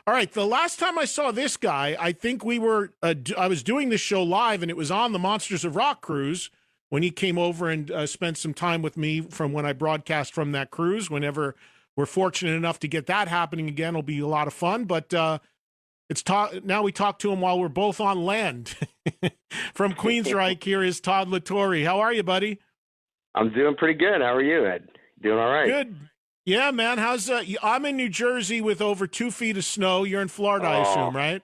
All right. The last time I saw this guy, I think I was doing this show live, and it was on the Monsters of Rock cruise when he came over and spent some time with me from when I broadcast from that cruise. Whenever we're fortunate enough to get that happening again, it'll be a lot of fun. But now we talk to him while we're both on land. From Queensryche, here is Todd La Torre. How are you, buddy? I'm doing pretty good. How are you, Ed? Doing all right. Good. Yeah, man. How's I'm in New Jersey with over 2 feet of snow. You're in Florida, I assume, right?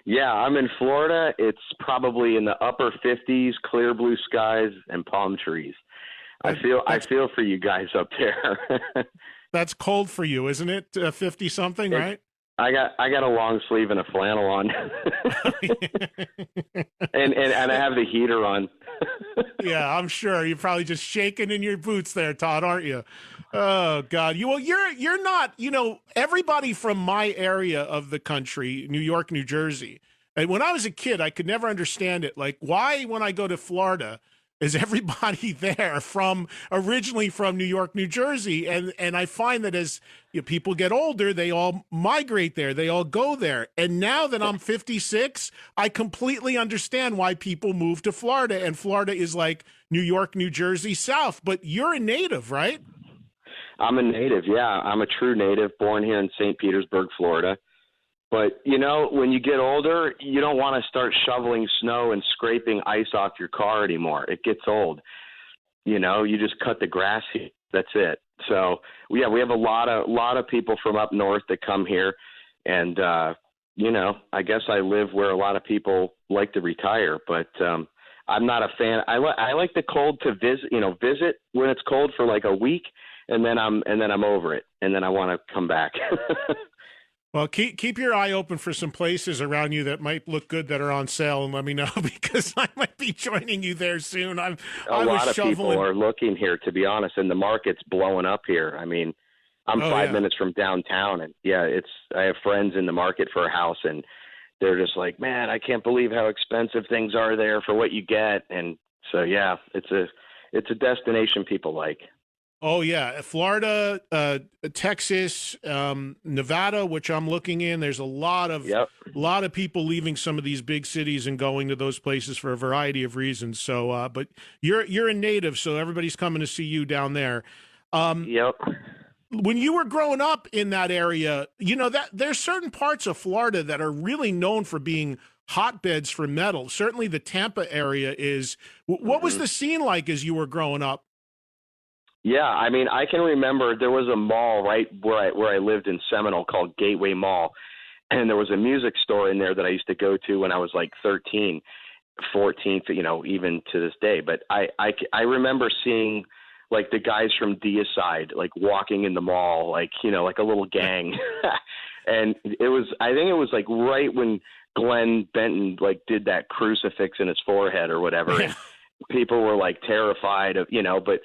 Yeah, I'm in Florida. It's probably in the upper 50s, clear blue skies, and palm trees. I feel for you guys up there. That's cold for you, isn't it? 50 something, right? I got a long sleeve and a flannel on, and I have the heater on. Yeah, I'm sure you're probably just shaking in your boots there, Todd, aren't you? Oh God, you're not. Everybody from my area of the country, New York, New Jersey. And when I was a kid, I could never understand it. Like, why when I go to Florida is everybody there originally from New York, New Jersey? And I find that as people get older, they all migrate there. They all go there. And now that I'm 56, I completely understand why people move to Florida. And Florida is like New York, New Jersey, South. But you're a native, right? I'm a native, yeah. I'm a true native, born here in St. Petersburg, Florida. But, when you get older, you don't want to start shoveling snow and scraping ice off your car anymore. It gets old. You just cut the grass here. That's it. So, yeah, we have a lot of people from up north that come here. And, I guess I live where a lot of people like to retire. But I'm not a fan. I like the cold to visit when it's cold for like a week. And then I'm over it. And then I want to come back. Well, keep your eye open for some places around you that might look good that are on sale, and let me know, because I might be joining you there soon. A lot of people are looking here, to be honest, and the market's blowing up here. I mean, I'm 5 minutes from downtown, and I have friends in the market for a house, and they're just like, man, I can't believe how expensive things are there for what you get. And so, yeah, it's a destination people like. Oh yeah, Florida, Texas, Nevada, which I'm looking in. There's a lot of people leaving some of these big cities and going to those places for a variety of reasons. So, but you're a native, so everybody's coming to see you down there. Yep. When you were growing up in that area, that there's certain parts of Florida that are really known for being hotbeds for metal. Certainly, the Tampa area is. What was the scene like as you were growing up? Yeah, I mean, I can remember there was a mall right where I lived in Seminole called Gateway Mall, and there was a music store in there that I used to go to when I was like 13, 14, even to this day. But I remember seeing like the guys from Deicide like walking in the mall, like like a little gang, and I think it was like right when Glenn Benton like did that crucifix in his forehead or whatever, and people were like terrified of but.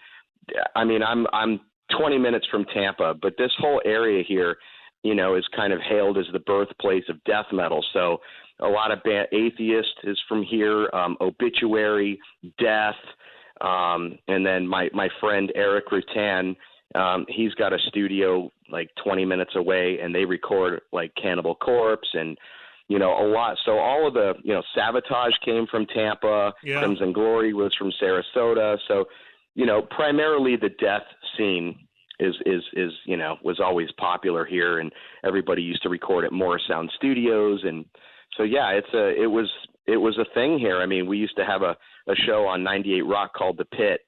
I mean, I'm 20 minutes from Tampa, but this whole area here, is kind of hailed as the birthplace of death metal. So a lot of Atheist is from here, Obituary, Death, and then my friend Eric Rutan, he's got a studio like 20 minutes away, and they record like Cannibal Corpse and a lot. So all of the Sabotage came from Tampa, Crimson Glory was from Sarasota. So primarily the death scene is was always popular here, and everybody used to record at Morris Sound Studios, and so yeah, it was a thing here. I mean, we used to have a show on 98 Rock called The Pit,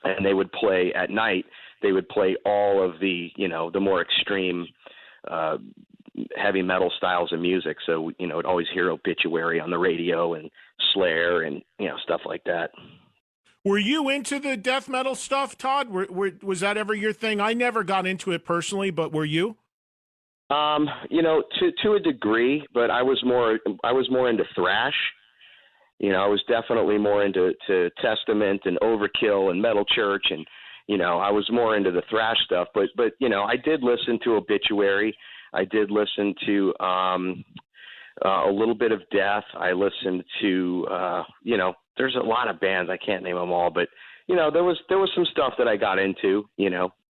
and they would play at night. They would play all of the the more extreme heavy metal styles of music. So would always hear Obituary on the radio and Slayer and stuff like that. Were you into the death metal stuff, Todd? Was that ever your thing? I never got into it personally, but were you? To a degree, but I was more into thrash. I was definitely more into Testament and Overkill and Metal Church, and I was more into the thrash stuff. But I did listen to Obituary. I did listen to a little bit of Death. I listened to there's a lot of bands, I can't name them all, but there was some stuff that I got into,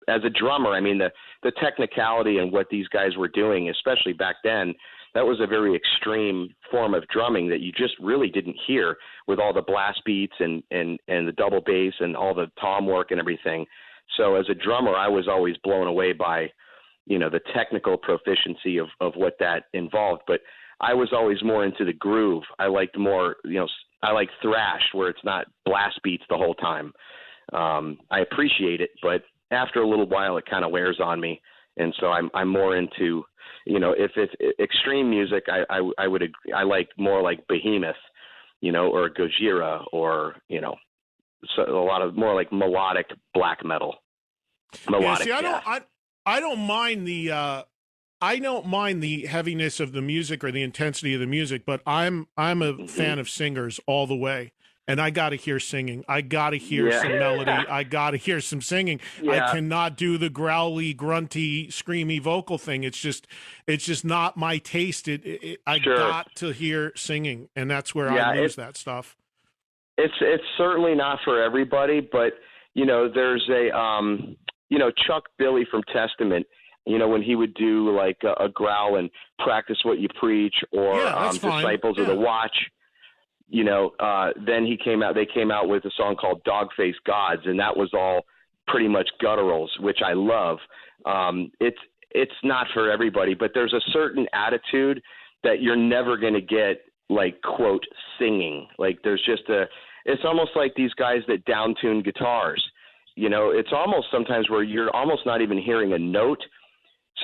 as a drummer, I mean, the technicality and what these guys were doing, especially back then, that was a very extreme form of drumming that you just really didn't hear with all the blast beats and the double bass and all the tom work and everything. So as a drummer, I was always blown away by, the technical proficiency of what that involved. But I was always more into the groove. I liked more, I like thrash where it's not blast beats the whole time. I appreciate it, but after a little while, it kind of wears on me. And so I'm more into, if it's extreme music, I like more like Behemoth, or Gojira, or, so a lot of more like melodic black metal. Melodic. Yeah, see, I don't mind the heaviness of the music or the intensity of the music, but I'm a fan of singers all the way. And I got to hear singing. I got to hear some melody. I got to hear some singing. I cannot do the growly, grunty, screamy vocal thing. It's just not my taste. I got to hear singing, and that's where I lose that stuff. It's certainly not for everybody, but there's a Chuck Billy from Testament. When he would do like a growl and Practice What You Preach, or Disciples of the Watch. Then they came out with a song called Dogface Gods, and that was all pretty much gutturals, which I love. It's not for everybody, but there's a certain attitude that you're never going to get, like, quote, singing. Like, there's just it's almost like these guys that down-tune guitars. It's almost sometimes where you're almost not even hearing a note.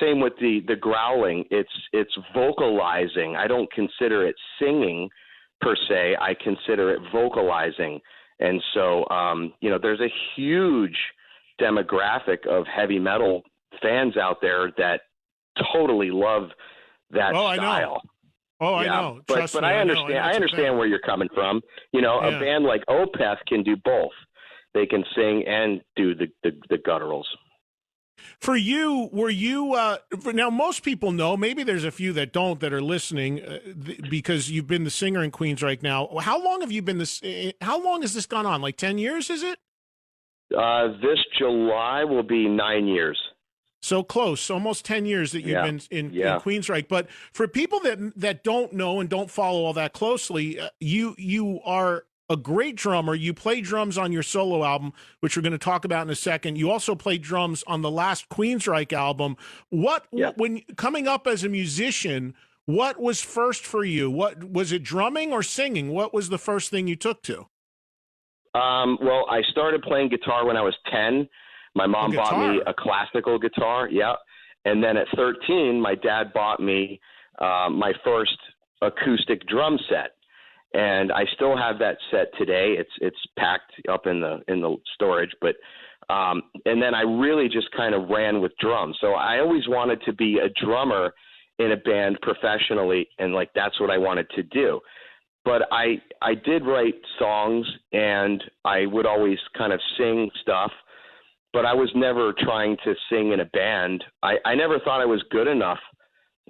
Same with the growling. It's vocalizing. I don't consider it singing per se. I consider it vocalizing. And so, there's a huge demographic of heavy metal fans out there that totally love that style. I know. But I understand. I understand where you're coming from. A band like Opeth can do both. They can sing and do the gutturals. For you, were you now most people know, maybe there's a few that don't, that are listening because you've been the singer in Queensryche now. How long have you been how long has this gone on? Like 10 years, is it? This July will be 9 years. So close, almost 10 years that you've been in Queensryche. But for people that don't know and don't follow all that closely, you are a great drummer. You play drums on your solo album, which we're going to talk about in a second. You also played drums on the last Queensryche album. When coming up as a musician, what was first for you? What was it, drumming or singing? What was the first thing you took to? Well, I started playing guitar when I was 10. My mom bought me a classical guitar. Yeah. And then at 13, my dad bought me my first acoustic drum set. And I still have that set today. It's packed up in the storage, but and then I really just kind of ran with drums. So I always wanted to be a drummer in a band professionally, and like that's what I wanted to do. But I did write songs, and I would always kind of sing stuff, but I was never trying to sing in a band. I never thought I was good enough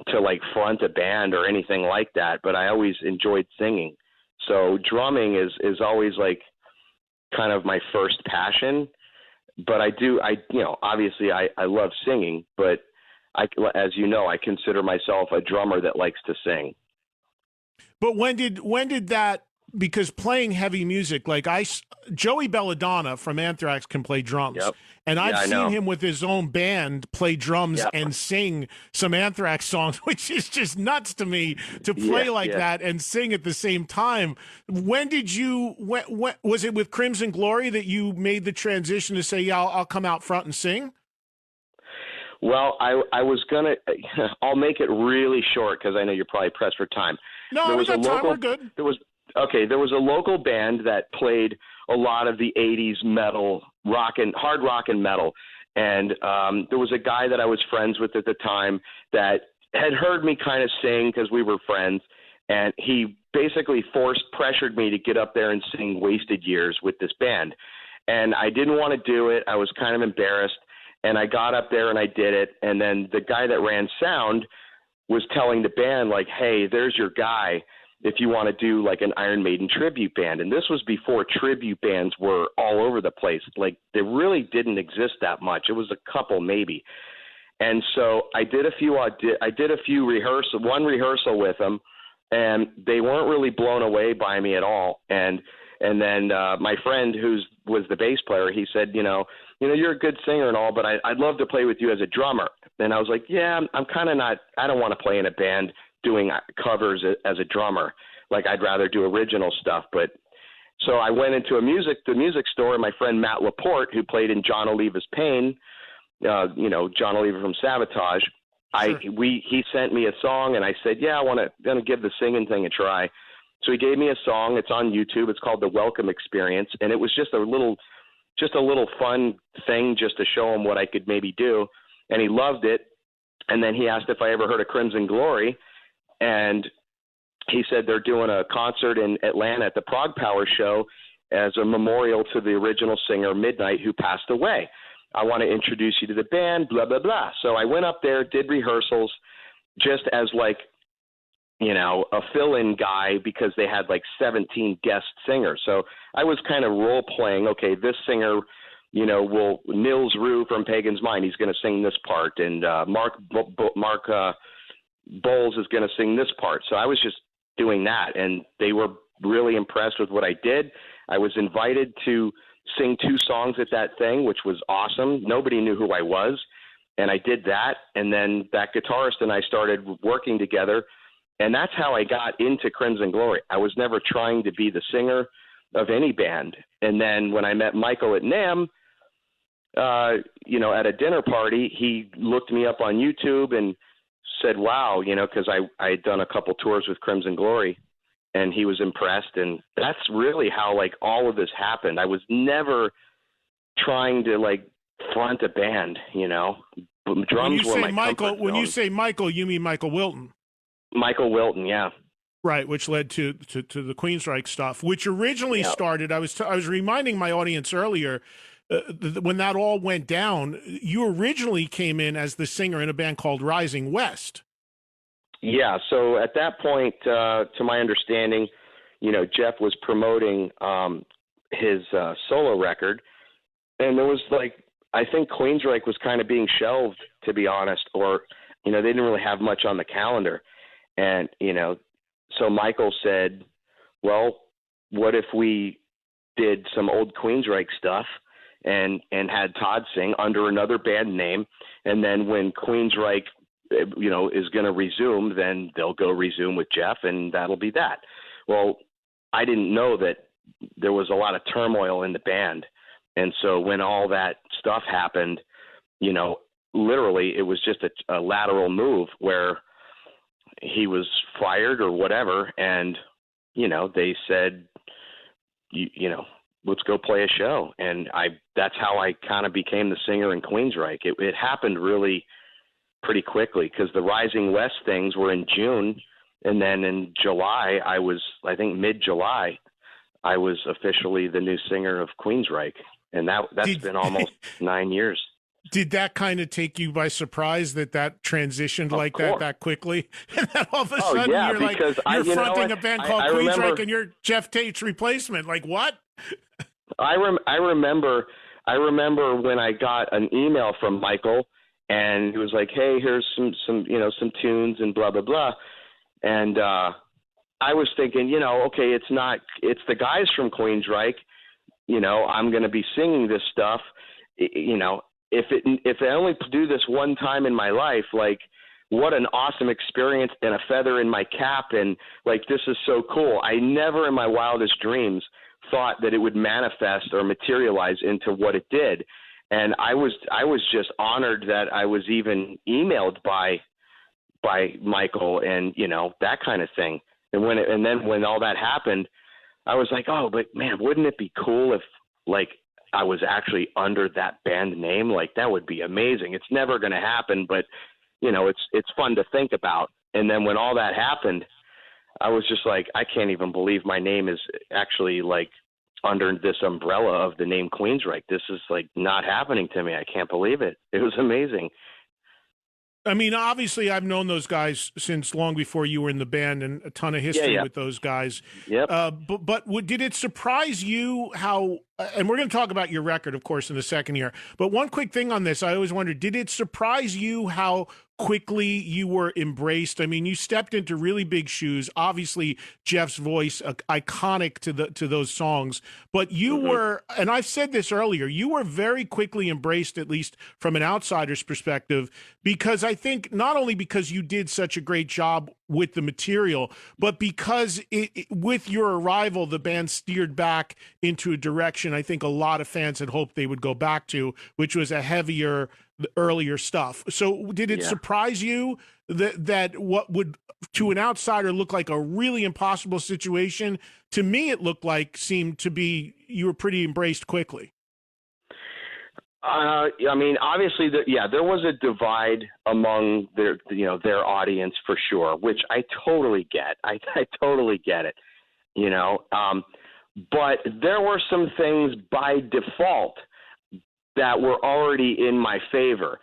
to like front a band or anything like that, but I always enjoyed singing. So drumming is always like kind of my first passion, but obviously I love singing, but as you know, I consider myself a drummer that likes to sing. But when did that, because playing heavy music, like Joey Belladonna from Anthrax can play drums. Yep. And I've seen him with his own band play drums and sing some Anthrax songs, which is just nuts to me to play that and sing at the same time. When did you, was it with Crimson Glory that you made the transition to say, I'll come out front and sing? Well, I was going to, I'll make it really short because I know you're probably pressed for time. No, we got time, we're good. There was a local band that played a lot of the 80s metal, hard rock and metal. And there was a guy that I was friends with at the time that had heard me kind of sing because we were friends. And he basically pressured me to get up there and sing Wasted Years with this band. And I didn't want to do it. I was kind of embarrassed. And I got up there and I did it. And then the guy that ran sound was telling the band, like, hey, there's your guy. if you want to do like an Iron Maiden tribute band. And this was before tribute bands were all over the place. Like they really didn't exist that much. It was a couple maybe. And so I did a few one rehearsal with them, and they weren't really blown away by me at all. And then my friend was the bass player, he said, you're a good singer and all, but I'd love to play with you as a drummer. And I was like, yeah, I'm kind of not, I don't want to play in a band doing covers as a drummer. Like I'd rather do original stuff. But so I went into the music store, and my friend Matt Laporte, who played in John Oliva's Pain, John Oliva from Sabotage, sure. He sent me a song, and I said, yeah, I'm gonna give the singing thing a try. So he gave me a song. It's on YouTube. It's called The Welcome Experience, and it was just a little fun thing just to show him what I could maybe do, and he loved it. And then he asked if I ever heard of Crimson Glory, and he said they're doing a concert in Atlanta at the Prague Power Show as a memorial to the original singer Midnight, who passed away. I want to introduce you to the band, blah, blah, blah. So I went up there, did rehearsals just as like, a fill-in guy, because they had like 17 guest singers. So I was kind of role-playing, okay, this singer, Nils Rue from Pagan's Mind, he's going to sing this part, and Mark Bowles is going to sing this part. So I was just doing that, and they were really impressed with what I did. I was invited to sing 2 songs at that thing, which was awesome. Nobody knew who I was, and I did that. And then that guitarist and I started working together, and that's how I got into Crimson Glory. I was never trying to be the singer of any band. And then when I met Michael at NAMM, at a dinner party, he looked me up on YouTube and said, wow, because I had done a couple tours with Crimson Glory, and he was impressed. And that's really how like all of this happened. I was never trying to like front a band, Drums were my comfort zone. When you say Michael, you mean Michael Wilton? Michael Wilton, yeah. Right, which led to the Queensryche stuff, which originally started. I was reminding my audience earlier, when that all went down, you originally came in as the singer in a band called Rising West. Yeah, so at that point, to my understanding, Jeff was promoting his solo record, and there was I think Queensryche was kind of being shelved, to be honest, or they didn't really have much on the calendar. And, so Michael said, well, what if we did some old Queensryche stuff and had Todd sing under another band name, and then when Queensryche, is going to resume, then they'll go resume with Jeff, and that'll be that. Well, I didn't know that there was a lot of turmoil in the band. And so when all that stuff happened, literally it was just a lateral move where he was fired or whatever. And, they said, let's go play a show. And that's how I kind of became the singer in Queensryche. It happened really pretty quickly, because the Rising West things were in June. And then in July, I think mid-July, I was officially the new singer of Queensryche. And that's been almost 9 years. Did that kind of take you by surprise that transitioned like that quickly? And then all of a sudden you're fronting a band called Queensryche and you're Jeff Tate's replacement. Like what? I remember when I got an email from Michael, and he was like, hey, here's some tunes and blah, blah, blah. And I was thinking, okay, it's the guys from Queensryche. I'm going to be singing this stuff, if I only do this one time in my life, what an awesome experience and a feather in my cap. And this is so cool. I never in my wildest dreams thought that it would manifest or materialize into what it did. And I was just honored that I was even emailed by Michael and, that kind of thing. And then when all that happened, I was like, oh, but man, wouldn't it be cool if I was actually under that band name? That would be amazing. It's never going to happen, but it's fun to think about. And then when all that happened, I was just like, I can't even believe my name is actually under this umbrella of the name Queensryche. This is not happening to me. I can't believe it. It was amazing. I mean, obviously, I've known those guys since long before you were in the band, and a ton of Yeah, history yeah. with those guys. Yep. Did it surprise you how? And we're going to talk about your record, of course, in the second year. But one quick thing on this, I always wondered: did it surprise you how quickly you were embraced? I mean, you stepped into really big shoes. Obviously, Jeff's voice, iconic to those songs. But you were, and I've said this earlier, you were very quickly embraced, at least from an outsider's perspective, because I think not only because you did such a great job with the material, but because with your arrival, the band steered back into a direction I think a lot of fans had hoped they would go back to, which was a heavier, earlier stuff. So did it surprise you that what would to an outsider look like a really impossible situation, to me it seemed to be you were pretty embraced quickly? I mean, obviously, there was a divide among their audience for sure, which I totally get. I totally get it, but there were some things by default that were already in my favor.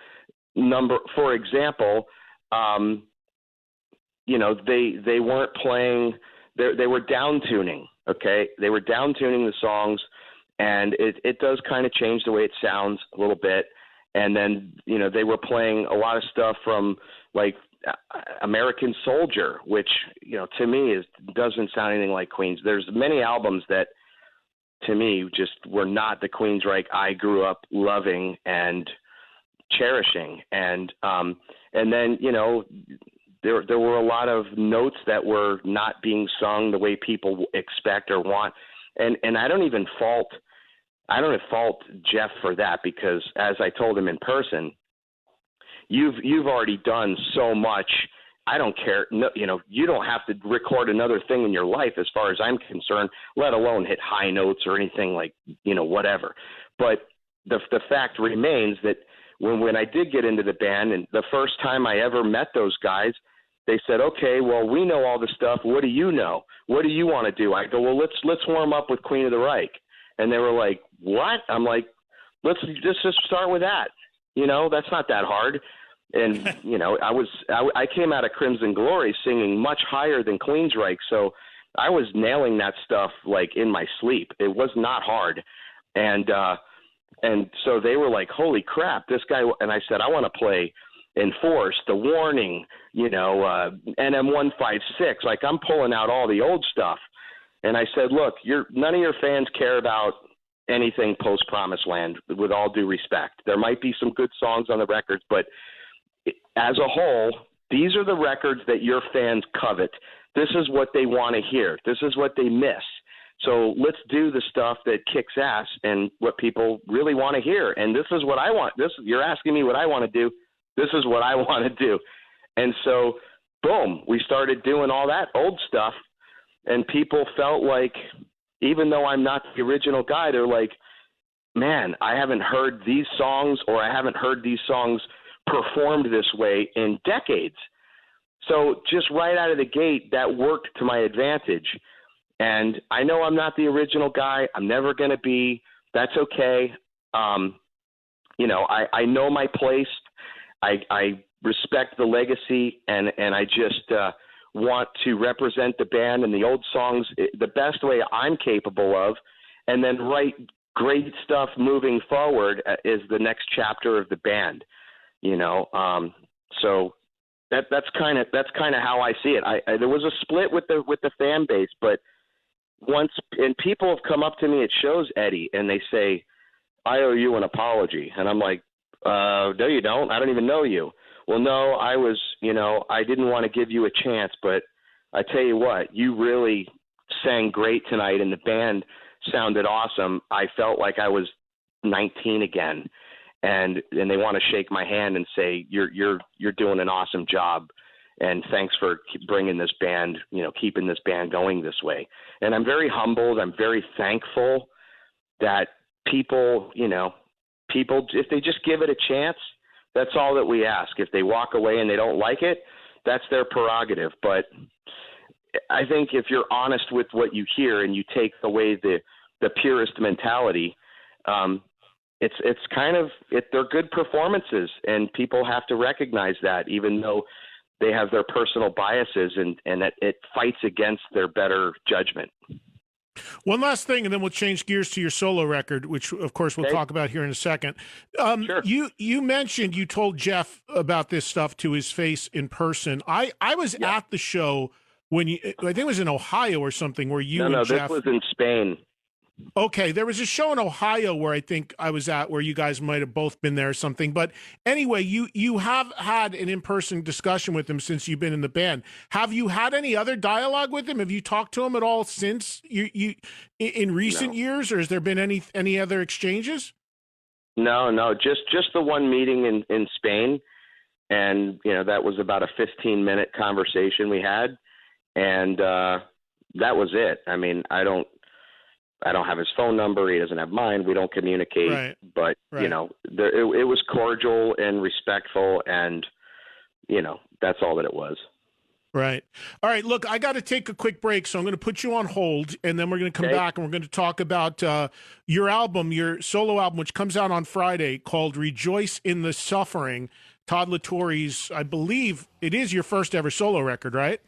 For example, they weren't playing. They were down tuning. Okay, they were down tuning the songs. And it does kind of change the way it sounds a little bit. And then, they were playing a lot of stuff from like American Soldier, which, to me doesn't sound anything like Queens. There's many albums that to me just were not the Queensryche I grew up loving and cherishing. And then, there were a lot of notes that were not being sung the way people expect or want. And I don't fault Jeff for that, because as I told him in person, you've already done so much. I don't care. No, you don't have to record another thing in your life as far as I'm concerned, let alone hit high notes or anything like, whatever. But the fact remains that when I did get into the band, and the first time I ever met those guys, they said, okay, well, we know all the stuff. What do you know? What do you want to do? I go, well, let's warm up with Queen of the Reich. And they were like, what? I'm like, let's just start with that. That's not that hard. And, I came out of Crimson Glory singing much higher than Queensryche. So I was nailing that stuff like in my sleep. It was not hard. And so they were like, holy crap, this guy. And I said, I want to play Enforce, The Warning, NM156. Like, I'm pulling out all the old stuff. And I said, look, none of your fans care about anything post Promised Land, with all due respect. There might be some good songs on the records, but as a whole, these are the records that your fans covet. This is what they want to hear. This is what they miss. So let's do the stuff that kicks ass and what people really want to hear. And this is what I want. You're asking me what I want to do. This is what I want to do. And so, boom, we started doing all that old stuff, and people felt like, even though I'm not the original guy, they're like, man, I haven't heard these songs, or I haven't heard these songs performed this way in decades. So just right out of the gate, that worked to my advantage. And I know I'm not the original guy. I'm never going to be. That's okay. I know my place. I respect the legacy, and I just want to represent the band and the old songs the best way I'm capable of, and then write great stuff moving forward is the next chapter of the band. So that's kind of how I see it. There was a split with the fan base, but and people have come up to me at shows, Eddie, and they say, I owe you an apology. And I'm like, no, you don't. I don't even know you. Well, no, I didn't want to give you a chance, but I tell you what, you really sang great tonight, and the band sounded awesome. I felt like I was 19 again, and they want to shake my hand and say, you're doing an awesome job, and thanks for bringing this band, keeping this band going this way. And I'm very humbled. I'm very thankful that people, if they just give it a chance, that's all that we ask. If they walk away and they don't like it, that's their prerogative. But I think if you're honest with what you hear and you take away the purist mentality, it's kind of they're good performances, and people have to recognize that, even though they have their personal biases, and that it fights against their better judgment. One last thing, and then we'll change gears to your solo record, which, of course, we'll talk about here in a second. Sure. You mentioned you told Jeff about this stuff to his face in person. I was at the show when I think it was in Ohio or something, where you and Jeff. This was in Spain. Okay, there was a show in Ohio where I think I was at, where you guys might have both been there or something. But anyway, you have had an in-person discussion with him since you've been in the band. Have you had any other dialogue with him? Have you talked to him at all since you in recent years, or has there been any other exchanges? No, just the one meeting in Spain, and that was about a 15-minute conversation we had, and that was it. I mean, I don't have his phone number. He doesn't have mine. We don't communicate. Right. But, right. It was cordial and respectful, and, that's all that it was. Right. All right. Look, I got to take a quick break, so I'm going to put you on hold, and then we're going to come back, and we're going to talk about your album, your solo album, which comes out on Friday, called Rejoice in the Suffering. Todd La Torre's, I believe it is your first ever solo record, right?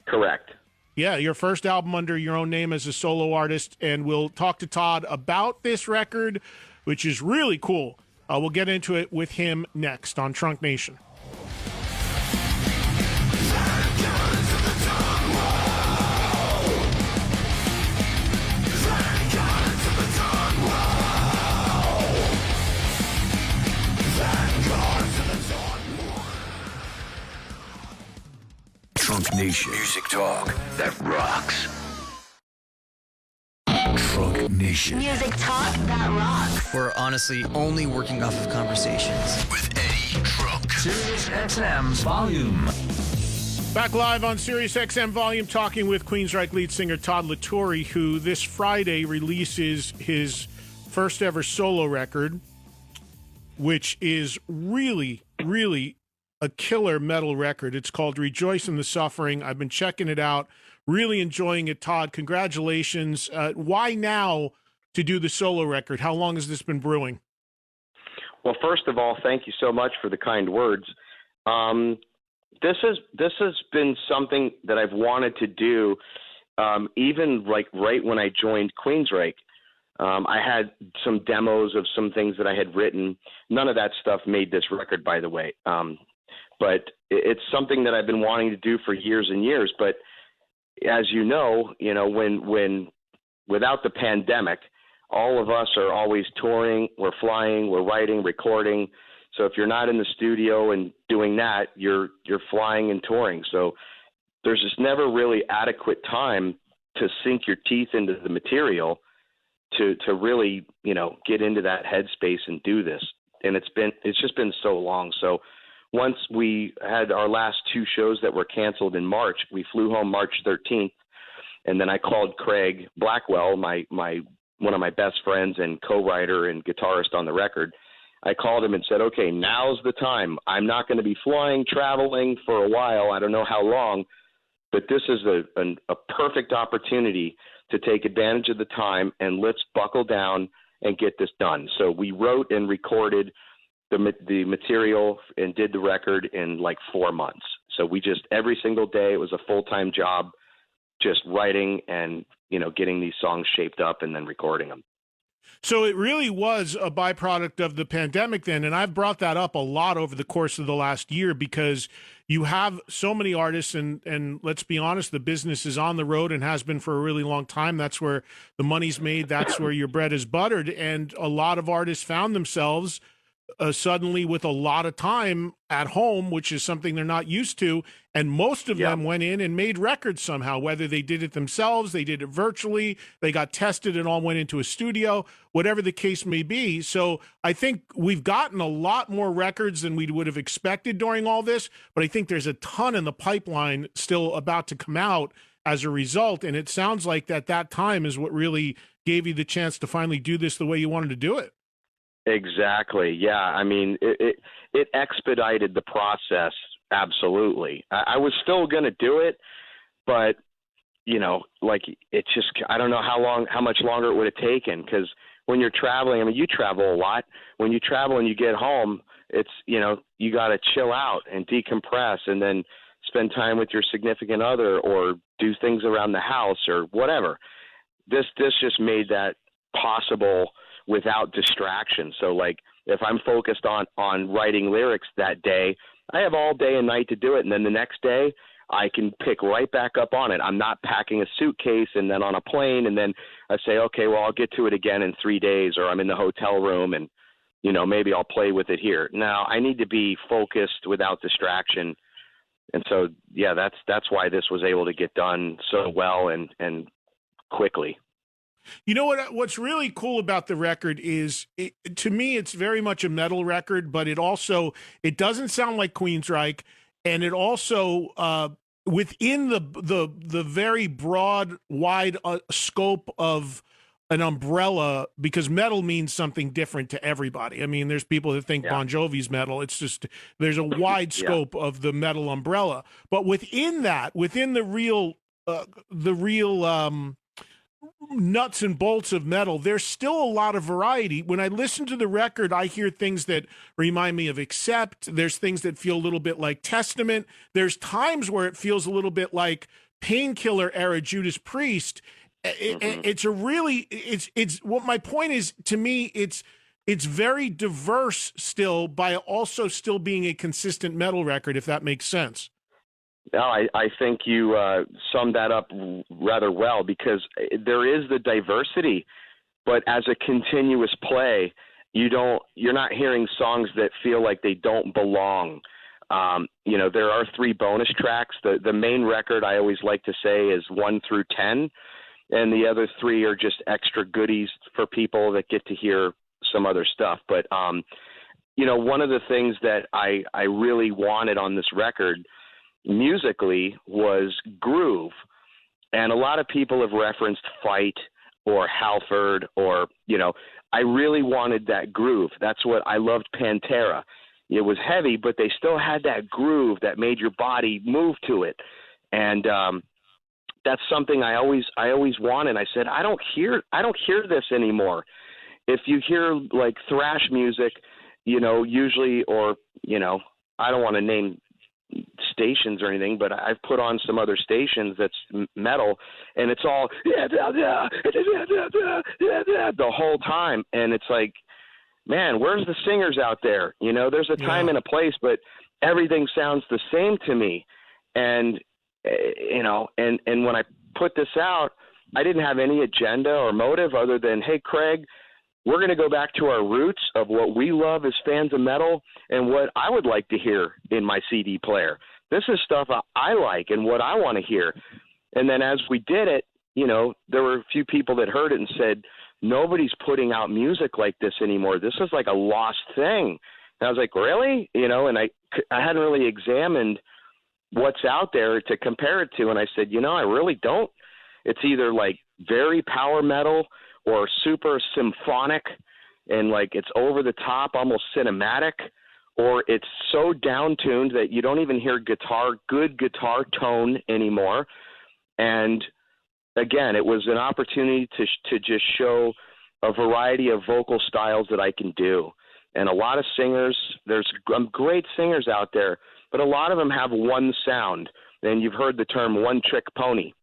Correct. Yeah, your first album under your own name as a solo artist, and we'll talk to Todd about this record, which is really cool. We'll get into it with him next on Trunk Nation. Trunk Nation. Music talk that rocks. Trunk Nation. Music talk that rocks. We're honestly only working off of conversations. With Eddie Trunk. Sirius XM's Volume. Back live on Sirius XM Volume, talking with Queensryche lead singer Todd La Torre, who this Friday releases his first ever solo record, which is really, really a killer metal record. It's called Rejoice in the Suffering. I've been checking it out, really enjoying it. Todd, congratulations. Why now to do the solo record? How long has this been brewing? Well, first of all, thank you so much for the kind words. This has been something that I've wanted to do, even like right when I joined Queensryche. I had some demos of some things that I had written. None of that stuff made this record, by the way. But it's something that I've been wanting to do for years and years. But as you know, when without the pandemic, all of us are always touring, we're flying, we're writing, recording. So if you're not in the studio and doing that, you're flying and touring. So there's just never really adequate time to sink your teeth into the material to really, get into that headspace and do this. And it's just been so long. So once we had our last two shows that were canceled in March, we flew home March 13th, and then I called Craig Blackwell, my one of my best friends and co-writer and guitarist on the record. I called him and said, okay, now's the time. I'm not going to be traveling for a while. I don't know how long, but this is a perfect opportunity to take advantage of the time, and let's buckle down and get this done. So we wrote and recorded the material and did the record in like 4 months. So we just, every single day, it was a full-time job, just writing and, getting these songs shaped up and then recording them. So it really was a byproduct of the pandemic then, and I've brought that up a lot over the course of the last year because you have so many artists, and let's be honest, the business is on the road and has been for a really long time. That's where the money's made. That's where your bread is buttered, and a lot of artists found themselves suddenly with a lot of time at home, which is something they're not used to. And most of them went in and made records somehow, whether they did it themselves, they did it virtually, they got tested and all went into a studio, whatever the case may be. So I think we've gotten a lot more records than we would have expected during all this, but I think there's a ton in the pipeline still about to come out as a result. And it sounds like that time is what really gave you the chance to finally do this the way you wanted to do it. Exactly. Yeah. I mean, it expedited the process. Absolutely. I was still going to do it, but it just, I don't know how much longer it would have taken, because when you're traveling, I mean, you travel a lot. When you travel and you get home, it's, you got to chill out and decompress and then spend time with your significant other or do things around the house or whatever. This just made that possible without distraction. So, like, if I'm focused on writing lyrics that day, I have all day and night to do it. And then the next day, I can pick right back up on it. I'm not packing a suitcase and then on a plane and then I say, okay, well, I'll get to it again in 3 days, or I'm in the hotel room and, maybe I'll play with it here. Now, I need to be focused without distraction. And so, yeah, that's why this was able to get done so well and quickly. You know what's really cool about the record is, to me, it's very much a metal record, but it doesn't sound like Queensryche, and it also within the very broad, wide scope of an umbrella, because metal means something different to everybody. I mean, there's people that think Bon Jovi's metal. It's just, there's a wide scope of the metal umbrella, but within the real nuts and bolts of metal, there's still a lot of variety. When I listen to the record, I hear things that remind me of Accept. There's things that feel a little bit like Testament. There's times where it feels a little bit like Painkiller era Judas Priest. It's what my point is, to me, it's very diverse still, by also still being a consistent metal record, if that makes sense. No, I think you summed that up rather well, because there is the diversity, but as a continuous play, you're not hearing songs that feel like they don't belong. There are 3 bonus tracks. The main record, I always like to say, is 1 through 10, and the other 3 are just extra goodies for people that get to hear some other stuff. But one of the things that I really wanted on this record musically was groove, and a lot of people have referenced Fight or Halford, or I really wanted that groove. That's what I loved. Pantera, it was heavy, but they still had that groove that made your body move to it, and that's something I always wanted. I said, I don't hear this anymore. If you hear like thrash music, usually, or I don't want to name stations or anything, but I've put on some other stations that's metal, and it's all the whole time, and it's like, man, where's the singers out there? There's a time and a place, but everything sounds the same to me. And and when I put this out, I didn't have any agenda or motive other than, hey, Craig, we're going to go back to our roots of what we love as fans of metal and what I would like to hear in my CD player. This is stuff I like and what I want to hear. And then as we did it, there were a few people that heard it and said, nobody's putting out music like this anymore. This is like a lost thing. And I was like, really? And I hadn't really examined what's out there to compare it to. And I said, I really don't. It's either like very power metal or super symphonic and like it's over the top, almost cinematic, or it's so down-tuned that you don't even hear good guitar tone anymore. And again, it was an opportunity to just show a variety of vocal styles that I can do. And a lot of singers, there's great singers out there, but a lot of them have one sound. And you've heard the term one-trick pony.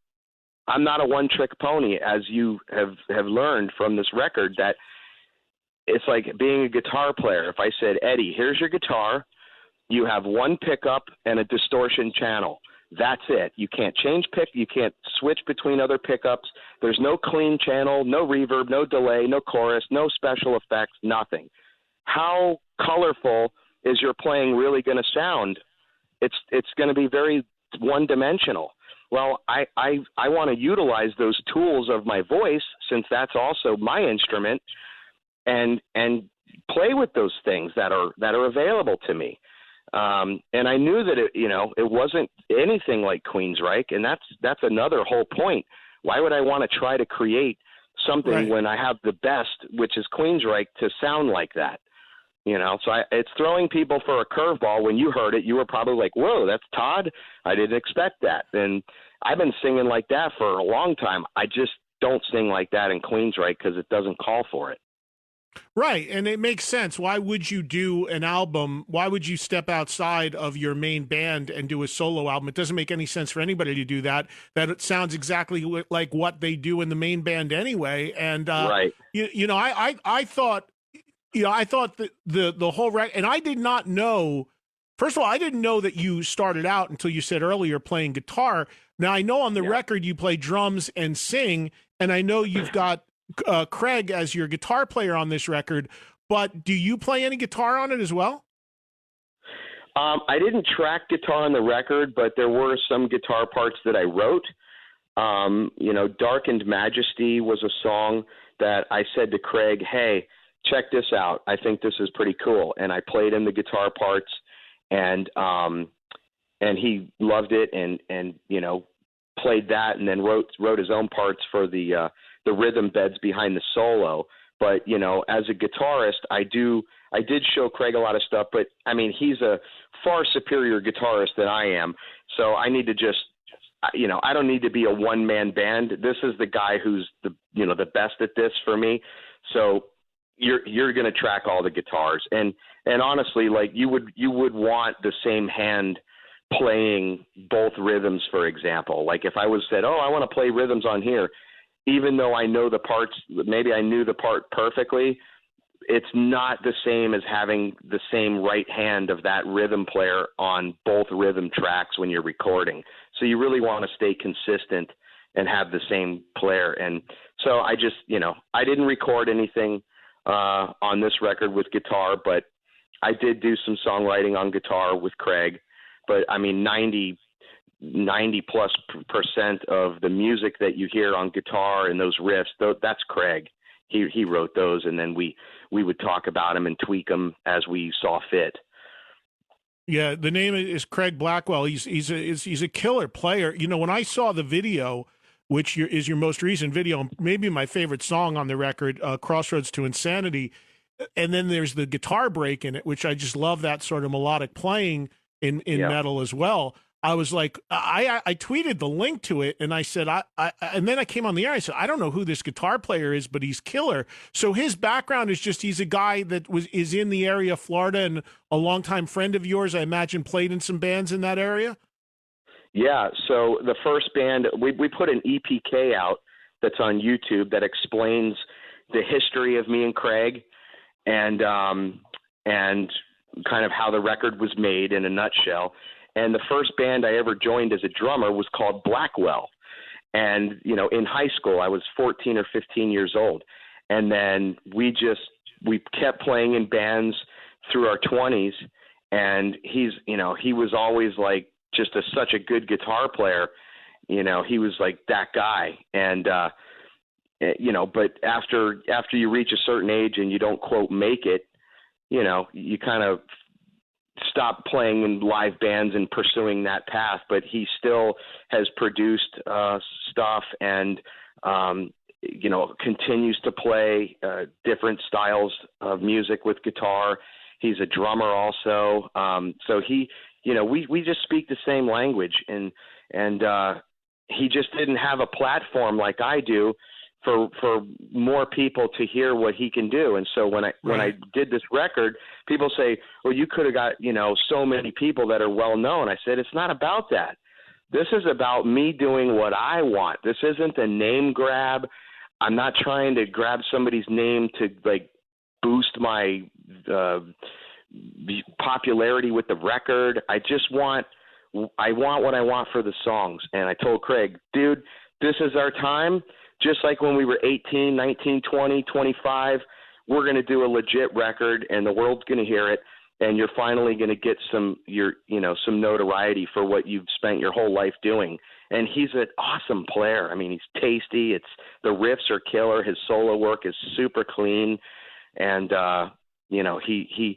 I'm not a one-trick pony, as you have learned from this record, that it's like being a guitar player. If I said, Eddie, here's your guitar, you have one pickup and a distortion channel. That's it. You can't you can't switch between other pickups. There's no clean channel, no reverb, no delay, no chorus, no special effects, nothing. How colorful is your playing really going to sound? It's going to be very one-dimensional. Well, I want to utilize those tools of my voice, since that's also my instrument, and play with those things that are available to me. And I knew that it wasn't anything like Queensryche, and that's another whole point. Why would I want to try to create something when I have the best, which is Queensryche, to sound like that? So it's throwing people for a curveball. When you heard it, you were probably like, whoa, that's Todd? I didn't expect that. And I've been singing like that for a long time. I just don't sing like that in Queensryche because it doesn't call for it. Right, and it makes sense. Why would you do an album? Why would you step outside of your main band and do a solo album? It doesn't make any sense for anybody to do that. That it sounds exactly like what they do in the main band anyway. And Right. I thought, I thought that the whole and I did not know. First of all, I didn't know that you started out until you said earlier playing guitar. Now I know on the record you play drums and sing, and I know you've got Craig as your guitar player on this record, but do you play any guitar on it as well? I didn't track guitar on the record, but there were some guitar parts that I wrote. Darkened Majesty was a song that I said to Craig, hey, check this out. I think this is pretty cool. And I played him the guitar parts, and he loved it and played that, and then wrote his own parts for the rhythm beds behind the solo. But, as a guitarist, I did show Craig a lot of stuff, but I mean, he's a far superior guitarist than I am. So I need to just, I don't need to be a one-man band. This is the guy who's the best at this for me. So you're going to track all the guitars. And honestly, like you would want the same hand playing both rhythms, for example. Like if I was said, oh, I want to play rhythms on here, even though I know the parts, maybe I knew the part perfectly, it's not the same as having the same right hand of that rhythm player on both rhythm tracks when you're recording. So you really want to stay consistent and have the same player. And so I just, I didn't record anything on this record with guitar, but I did do some songwriting on guitar with Craig. But I mean, 90+% of the music that you hear on guitar and those riffs, that's Craig. He wrote those, and then we would talk about them and tweak them as we saw fit. Yeah, the name is Craig Blackwell. He's a killer player. When I saw the video, which is your most recent video, maybe my favorite song on the record, Crossroads to Insanity, and then there's the guitar break in it, which I just love that sort of melodic playing in metal as well. I was like, I tweeted the link to it, and I said, and then I came on the air. I said, I don't know who this guitar player is, but he's killer. So his background is just he's a guy that is in the area of Florida and a longtime friend of yours. I imagine played in some bands in that area. Yeah. So the first band we put an EPK out that's on YouTube that explains the history of me and Craig, and kind of how the record was made in a nutshell. And the first band I ever joined as a drummer was called Blackwell. And, in high school, I was 14 or 15 years old. And then we kept playing in bands through our 20s. And he was always like just such a good guitar player. He was like that guy. And, but after you reach a certain age and you don't quote make it, you kind of stop playing in live bands and pursuing that path, but he still has produced stuff and continues to play different styles of music with guitar. He's a drummer also, so he we just speak the same language, and he just didn't have a platform like I do for more people to hear what he can do. And so when I did this record, people say, well, you could have got, so many people that are well known. I said, it's not about that. This is about me doing what I want. This isn't a name grab. I'm not trying to grab somebody's name to like boost my popularity with the record. I want what I want for the songs. And I told Craig, dude, this is our time. Just like when we were 18, 19, 20, 25, we're going to do a legit record and the world's going to hear it. And you're finally going to get some notoriety for what you've spent your whole life doing. And he's an awesome player. I mean, he's tasty. The riffs are killer. His solo work is super clean. And, he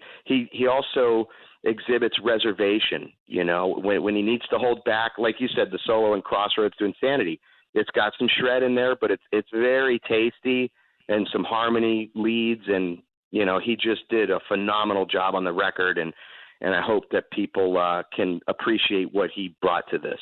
also exhibits reservation, when he needs to hold back, like you said, the solo in Crossroads to Insanity. It's got some shred in there, but it's very tasty and some harmony leads. And, he just did a phenomenal job on the record. And I hope that people can appreciate what he brought to this.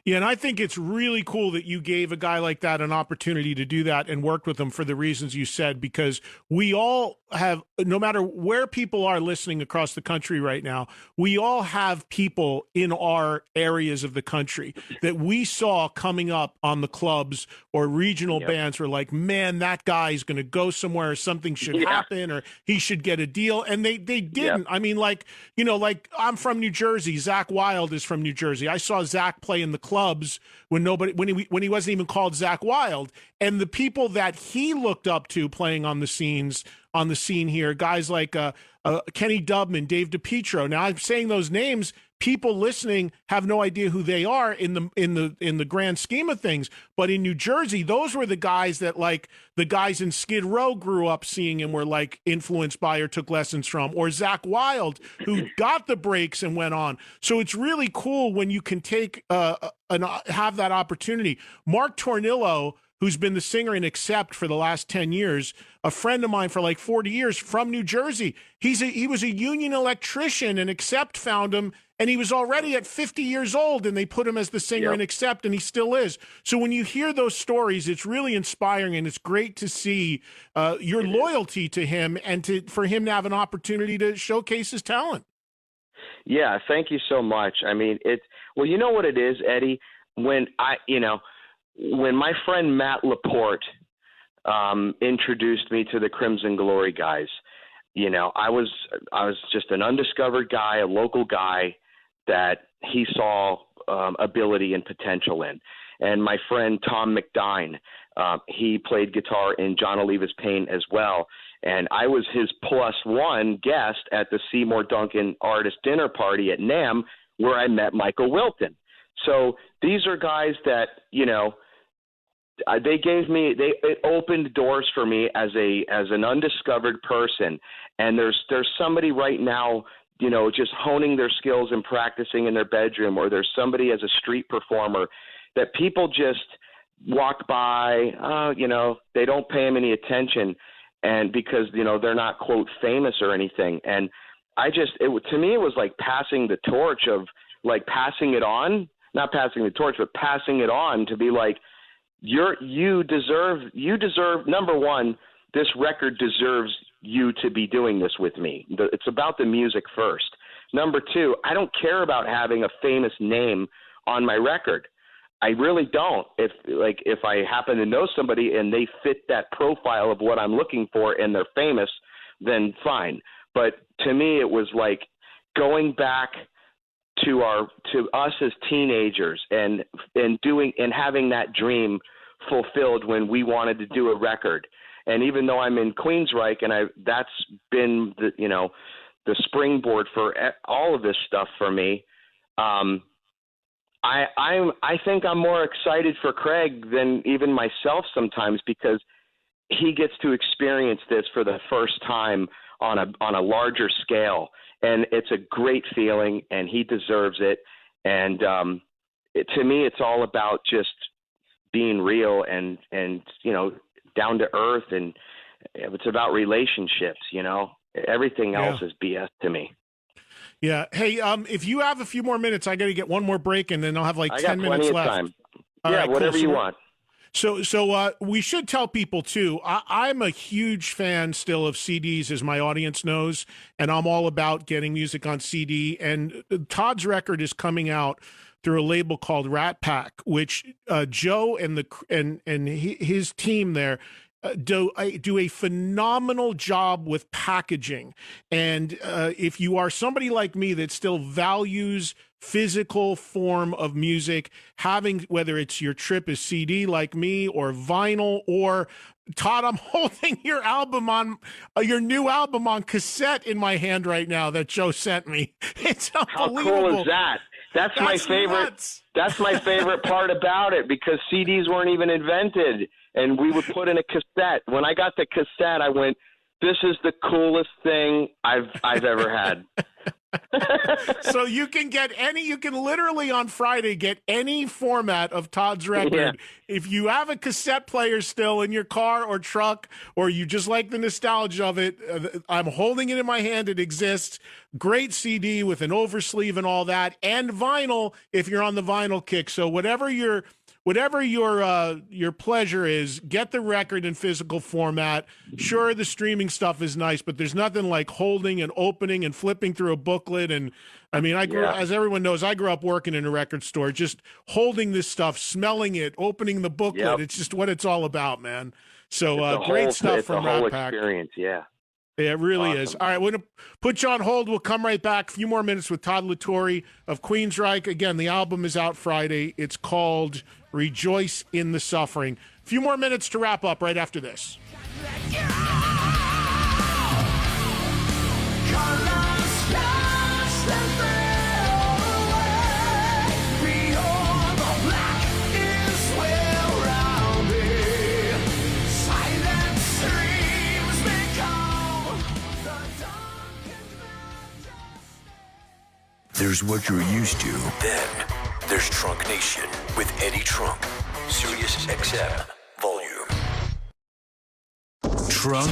Yeah, and I think it's really cool that you gave a guy like that an opportunity to do that and worked with him for the reasons you said, because we all have, no matter where people are listening across the country right now, we all have people in our areas of the country that we saw coming up on the clubs or regional bands were like, man, that guy's going to go somewhere, or something should happen, or he should get a deal. And they didn't. I mean, like, you know, like I'm from New Jersey. Zach Wilde is from New Jersey. I saw Zach play in the clubs when he wasn't even called Zach Wilde, and the people that he looked up to playing on the scene here, guys like Kenny Dubman, Dave DiPietro. Now I'm saying those names, people listening have no idea who they are in the grand scheme of things. But in New Jersey, those were the guys that, like, the guys in Skid Row grew up seeing and were like influenced by or took lessons from, or Zach Wilde, who got the breaks and went on. So it's really cool when you can take have that opportunity. Mark Tornillo, who's been the singer in Accept for the last 10 years, a friend of mine for like 40 years from New Jersey. He was a union electrician, and Accept found him, and he was already at 50 years old, and they put him as the singer in Accept, and he still is. So when you hear those stories, it's really inspiring, and it's great to see your loyalty to him and for him to have an opportunity to showcase his talent. Yeah, thank you so much. I mean, well, you know what it is, Eddie? When my friend Matt Laporte introduced me to the Crimson Glory guys, you know, I was just an undiscovered guy, a local guy that he saw ability and potential in. And my friend Tom McDine, he played guitar in John Oliva's Pain as well. And I was his +1 guest at the Seymour Duncan Artist Dinner Party at NAMM, where I met Michael Wilton. So these are guys that, you know, it opened doors for me as an undiscovered person. And there's somebody right now, you know, just honing their skills and practicing in their bedroom, or there's somebody as a street performer that people just walk by, you know, they don't pay them any attention, and because, you know, they're not, quote, famous or anything. And to me, it was like passing the torch of, like, passing it on, not passing the torch, but passing it on to be like, you deserve, number one, this record deserves you to be doing this with me. It's about the music first. Number two, I don't care about having a famous name on my record. I really don't. If I happen to know somebody and they fit that profile of what I'm looking for and they're famous, then fine. But to me, it was like going back to us as teenagers and having that dream fulfilled when we wanted to do a record. And even though I'm in Queensryche and that's been the springboard for all of this stuff for me, I think I'm more excited for Craig than even myself sometimes, because he gets to experience this for the first time on a larger scale, and it's a great feeling, and he deserves it. And to me, it's all about just being real and you know, down to earth, and it's about relationships. You know, everything else is BS to me. Yeah. Hey, if you have a few more minutes, I got to get one more break, and then I'll have like 10 minutes left. Time. All right, whatever cool. you want. So we should tell people too. I'm a huge fan still of CDs, as my audience knows, and I'm all about getting music on CD. And Todd's record is coming out through a label called Rat Pack, which Joe and his team there do a phenomenal job with packaging. And if you are somebody like me that still values physical form of music, having, whether it's your trip is CD like me, or vinyl, or Todd, I'm holding your album on your new album on cassette in my hand right now that Joe sent me. It's unbelievable. How cool is that? That's my favorite. Nuts. That's my favorite part about it, because CDs weren't even invented, and we would put in a cassette. When I got the cassette, I went, "This is the coolest thing I've ever had." So you can literally on Friday get any format of Todd's record. If you have a cassette player still in your car or truck, or you just like the nostalgia of it, I'm holding it in my hand. It exists. Great CD with an oversleeve and all that, and vinyl if you're on the vinyl kick. So whatever your pleasure is, get the record in physical format. Sure, the streaming stuff is nice, but there's nothing like holding and opening and flipping through a booklet. And I mean, as everyone knows, I grew up working in a record store, just holding this stuff, smelling it, opening the booklet. Yep. It's just what it's all about, man. So great stuff from Rat Pack. Experience, yeah. Yeah, it really Awesome. is. All right, we're going to put you on hold. We'll come right back. A few more minutes with Todd La Torre of Queensryche. Again, the album is out Friday. It's called Rejoice in the Suffering. A few more minutes to wrap up right after this. There's what you're used to. Then there's Trunk Nation with Eddie Trunk. Sirius XM Volume. Trunk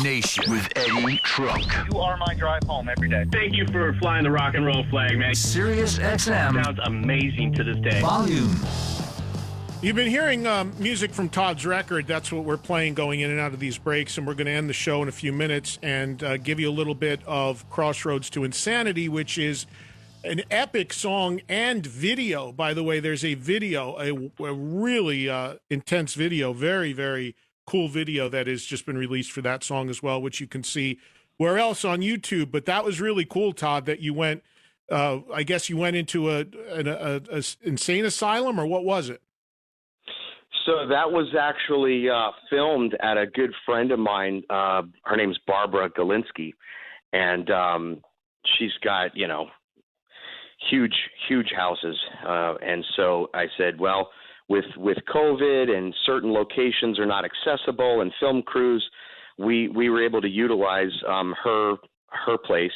Nation with Eddie Trunk. You are my drive home every day. Thank you for flying the rock and roll flag, man. Sirius XM Sounds amazing to this day. Volume. You've been hearing music from Todd's record. That's what we're playing going in and out of these breaks, and we're going to end the show in a few minutes and give you a little bit of Crossroads to Insanity, which is an epic song and video. By the way, there's a video, a really intense video, very, very cool video that has just been released for that song as well, which you can see where else on YouTube. But that was really cool, Todd, that you went, I guess you went into an insane asylum, or what was it? So that was actually filmed at a good friend of mine. Her name's Barbara Galinsky, and she's got, huge houses. And so I said, well, with COVID and certain locations are not accessible and film crews, we were able to utilize her place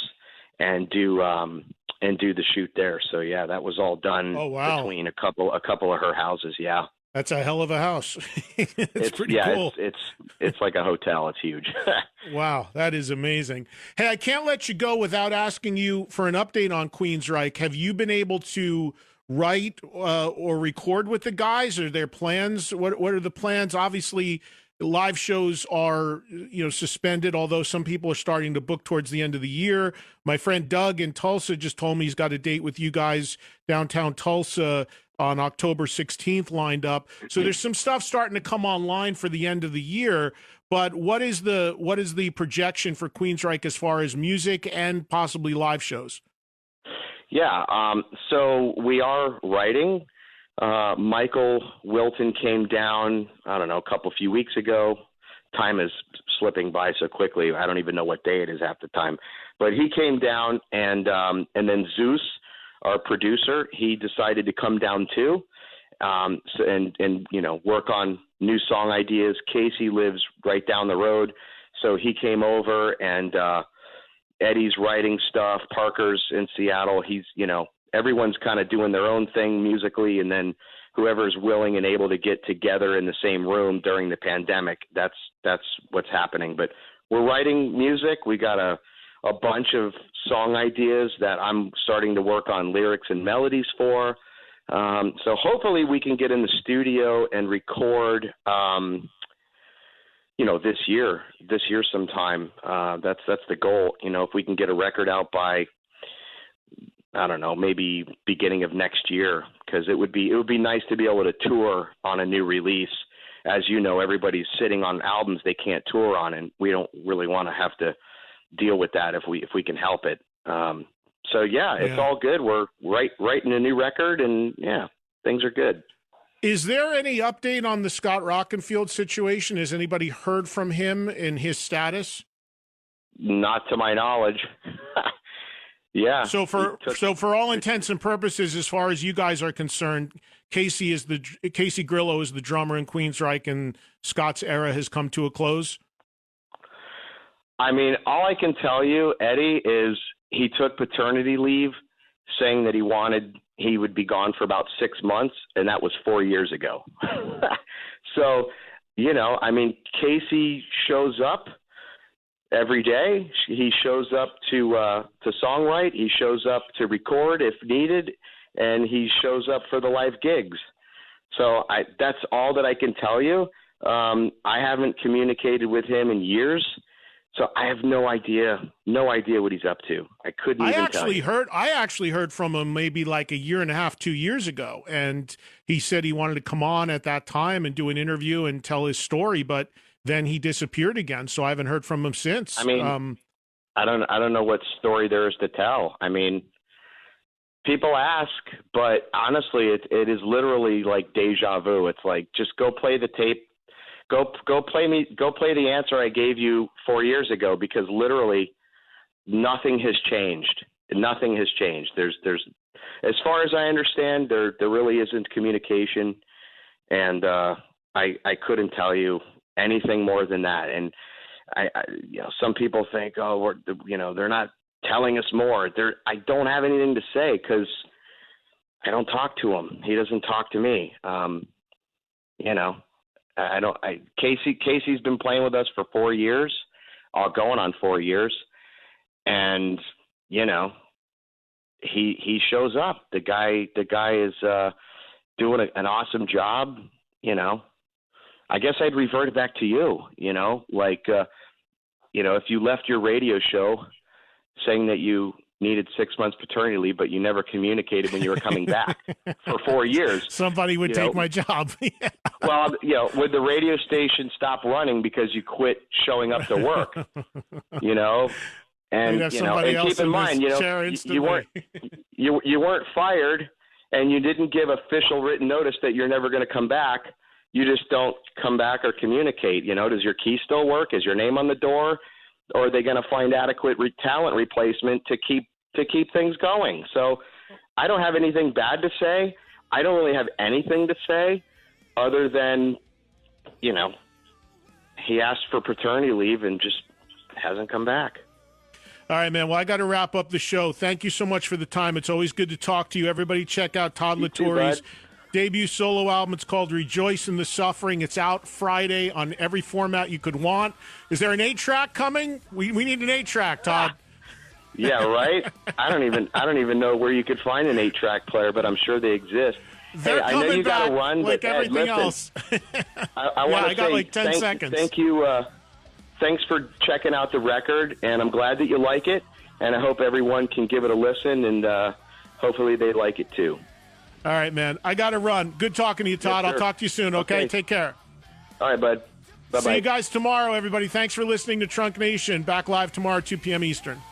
and do the shoot there. So yeah, that was all done between a couple of her houses. Yeah. That's a hell of a house. it's pretty cool. It's like a hotel. It's huge. Wow, that is amazing. Hey, I can't let you go without asking you for an update on Queensryche. Have you been able to write or record with the guys? Are there plans? What are the plans? Obviously, live shows are suspended, although some people are starting to book towards the end of the year. My friend Doug in Tulsa just told me he's got a date with you guys downtown Tulsa on October 16th lined up. So there's some stuff starting to come online for the end of the year. But what is the projection for Queensryche as far as music and possibly live shows? Yeah, so we are writing. Michael Wilton came down, I don't know, a few weeks ago. Time is slipping by so quickly. I don't even know what day it is half the time. But he came down, and then Zeus, our producer, he decided to come down too, and work on new song ideas. Casey lives right down the road, so he came over, and Eddie's writing stuff. Parker's in Seattle. He's everyone's kind of doing their own thing musically, and then whoever's willing and able to get together in the same room during the pandemic, that's what's happening. But we're writing music. We got a bunch of song ideas that I'm starting to work on lyrics and melodies for. So hopefully we can get in the studio and record, this year sometime. That's the goal. If we can get a record out by, I don't know, maybe beginning of next year, because it would be nice to be able to tour on a new release. As you know, everybody's sitting on albums they can't tour on, and we don't really want to have to deal with that if we can help it. So it's all good. We're writing a new record, and things are good. Is there any update on the Scott Rockenfield situation? Has anybody heard from him in his status? Not to my knowledge. Yeah. So for all intents and purposes, as far as you guys are concerned, Casey Grillo is the drummer in Queensryche, and Scott's era has come to a close. I mean, all I can tell you, Eddie, is he took paternity leave saying that he would be gone for about 6 months, and that was 4 years ago. So, I mean, Casey shows up every day. He shows up to songwrite. He shows up to record if needed, and he shows up for the live gigs. So that's all that I can tell you. I haven't communicated with him in years, so I have no idea what he's up to. I couldn't even tell you. I actually heard from him maybe like a year and a half, 2 years ago, and he said he wanted to come on at that time and do an interview and tell his story, but then he disappeared again. So I haven't heard from him since. I mean, I don't know what story there is to tell. I mean, people ask, but honestly, it is literally like deja vu. It's like, just go play the tape. Go play the answer I gave you 4 years ago, because literally nothing has changed. Nothing has changed. There's as far as I understand, there really isn't communication, and I couldn't tell you anything more than that. And I some people think, oh, they're not telling us more. I don't have anything to say because I don't talk to him. He doesn't talk to me. Casey's been playing with us for 4 years, going on 4 years, and he shows up. The guy is doing an awesome job. I guess I'd revert it back to you. If you left your radio show saying that you needed 6 months paternity leave, but you never communicated when you were coming back for 4 years. Somebody would take my job. Yeah. Well, would the radio station stop running because you quit showing up to work? And and keep in mind, you weren't fired, and you didn't give official written notice that you're never going to come back. You just don't come back or communicate. Does your key still work? Is your name on the door? Or are they going to find adequate talent replacement to keep things going? So I don't have anything bad to say. I don't really have anything to say other than, he asked for paternity leave and just hasn't come back. All right, man. Well, I got to wrap up the show. Thank you so much for the time. It's always good to talk to you. Everybody check out Todd La Torre's debut solo album. It's called Rejoice in the Suffering. It's out Friday on every format you could want. Is there an 8-track coming? We need an 8-track, Todd. Yeah, right. I don't even know where you could find an 8-track player, but I'm sure they exist. They're I know you got to back run, like but everything Ed, else. I got like 10 seconds. Thank you. Thanks for checking out the record, and I'm glad that you like it, and I hope everyone can give it a listen, and hopefully they like it too. All right, man. I got to run. Good talking to you, Todd. Yes, I'll talk to you soon, okay? Take care. All right, bud. Bye-bye. See you guys tomorrow, everybody. Thanks for listening to Trunk Nation. Back live tomorrow, 2 p.m. Eastern.